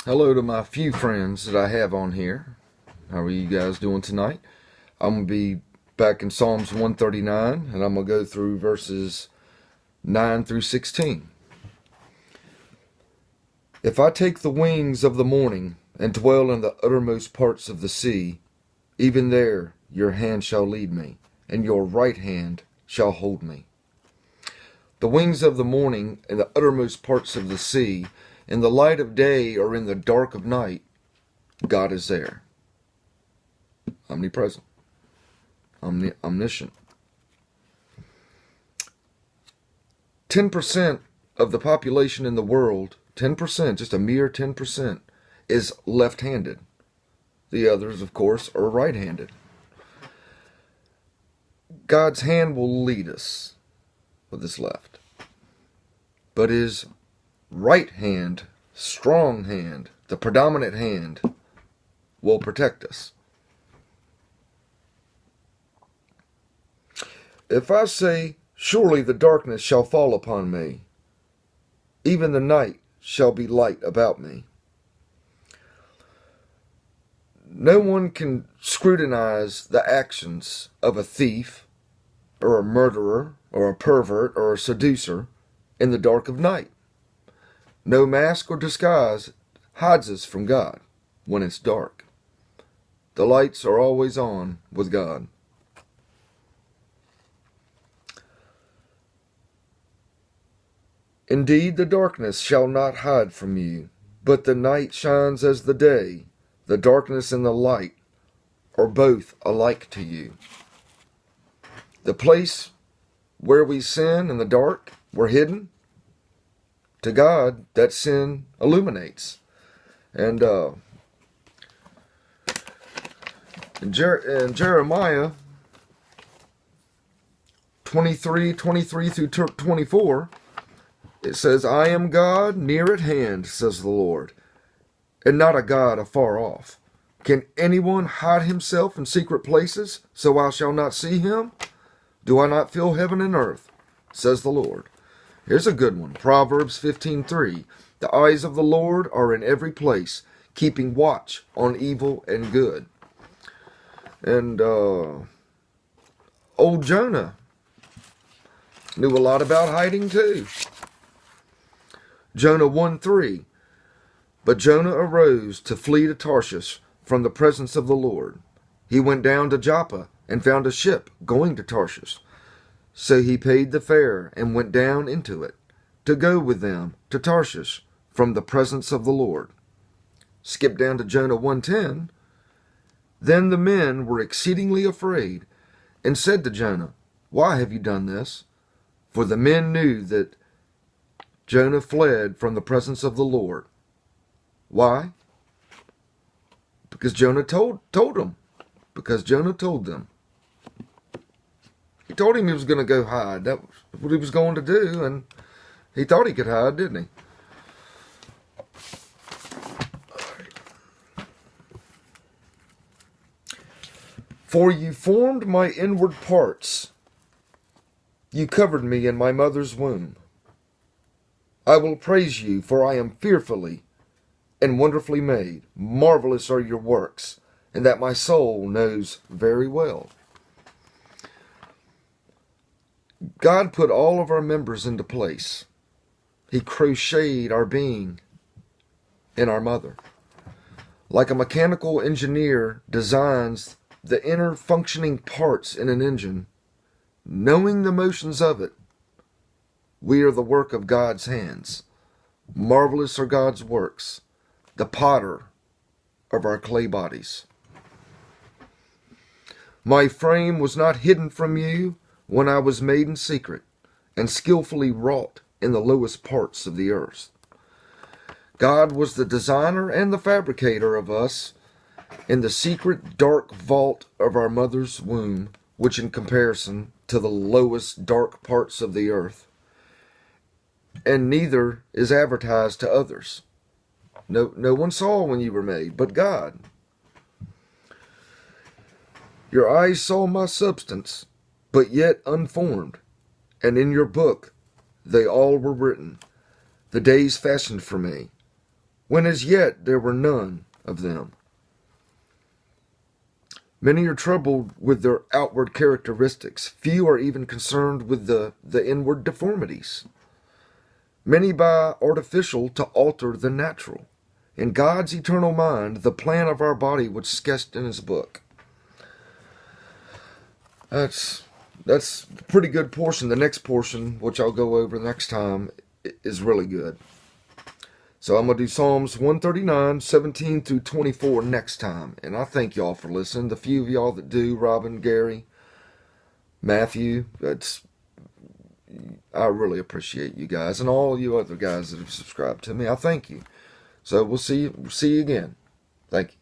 Hello to my few friends that I have on here. How are you guys doing tonight? I'm going to be back in Psalms 139, and I'm going to go through verses 9 through 16. If I take the wings of the morning and dwell in the uttermost parts of the sea, even there your hand shall lead me, and your right hand shall hold me. The wings of the morning and the uttermost parts of the sea, in the light of day or in the dark of night, God is there. Omnipresent. Omniscient. 10% of the population in the world, 10%, just a mere 10%, is left-handed. The others, of course, are right-handed. God's hand will lead us with his left. But his right hand, strong hand, the predominant hand, will protect us. If I say, surely the darkness shall fall upon me, even the night shall be light about me. No one can scrutinize the actions of a thief, or a murderer, or a pervert, or a seducer in the dark of night. No mask or disguise hides us from God when it's dark. The lights are always on with God. Indeed, the darkness shall not hide from you, but the night shines as the day. The darkness and the light are both alike to you. The place where we sin in the dark, we're hidden. To God, that sin illuminates. And in Jeremiah 23 through 24, it says, I am God near at hand, says the Lord, and not a God afar off. Can anyone hide himself in secret places, so I shall not see him? Do I not fill heaven and earth, says the Lord. Here's a good one. Proverbs 15:3. The eyes of the Lord are in every place, keeping watch on evil and good. And old Jonah knew a lot about hiding too. Jonah 1:3. But Jonah arose to flee to Tarshish from the presence of the Lord. He went down to Joppa and found a ship going to Tarshish. So he paid the fare and went down into it to go with them to Tarshish from the presence of the Lord. Skip down to Jonah 1:10. Then the men were exceedingly afraid and said to Jonah, Why have you done this? For the men knew that Jonah fled from the presence of the Lord. Why? Because Jonah told them. Because Jonah told them. He told him he was going to go hide. That was what he was going to do, and he thought he could hide, didn't he? For you formed my inward parts. You covered me in my mother's womb. I will praise you, for I am fearfully and wonderfully made. Marvelous are your works, and that my soul knows very well. God put all of our members into place. He crocheted our being in our mother. Like a mechanical engineer designs the inner functioning parts in an engine, knowing the motions of it, we are the work of God's hands. Marvelous are God's works, the potter of our clay bodies. My frame was not hidden from you when I was made in secret and skillfully wrought in the lowest parts of the earth. God was the designer and the fabricator of us in the secret dark vault of our mother's womb, which in comparison to the lowest dark parts of the earth, and neither is advertised to others. No one saw when you were made, but God. Your eyes saw my substance, but yet unformed, and in your book they all were written, the days fashioned for me, when as yet there were none of them. Many are troubled with their outward characteristics. Few are even concerned with the inward deformities. Many buy artificial to alter the natural. In God's eternal mind, the plan of our body was sketched in his book. That's a pretty good portion. The next portion, which I'll go over next time, is really good. So I'm going to do Psalms 139, 17 through 24 next time. And I thank y'all for listening. The few of y'all that do, Robin, Gary, Matthew, I really appreciate you guys. And all you other guys that have subscribed to me, I thank you. So we'll see you again. Thank you.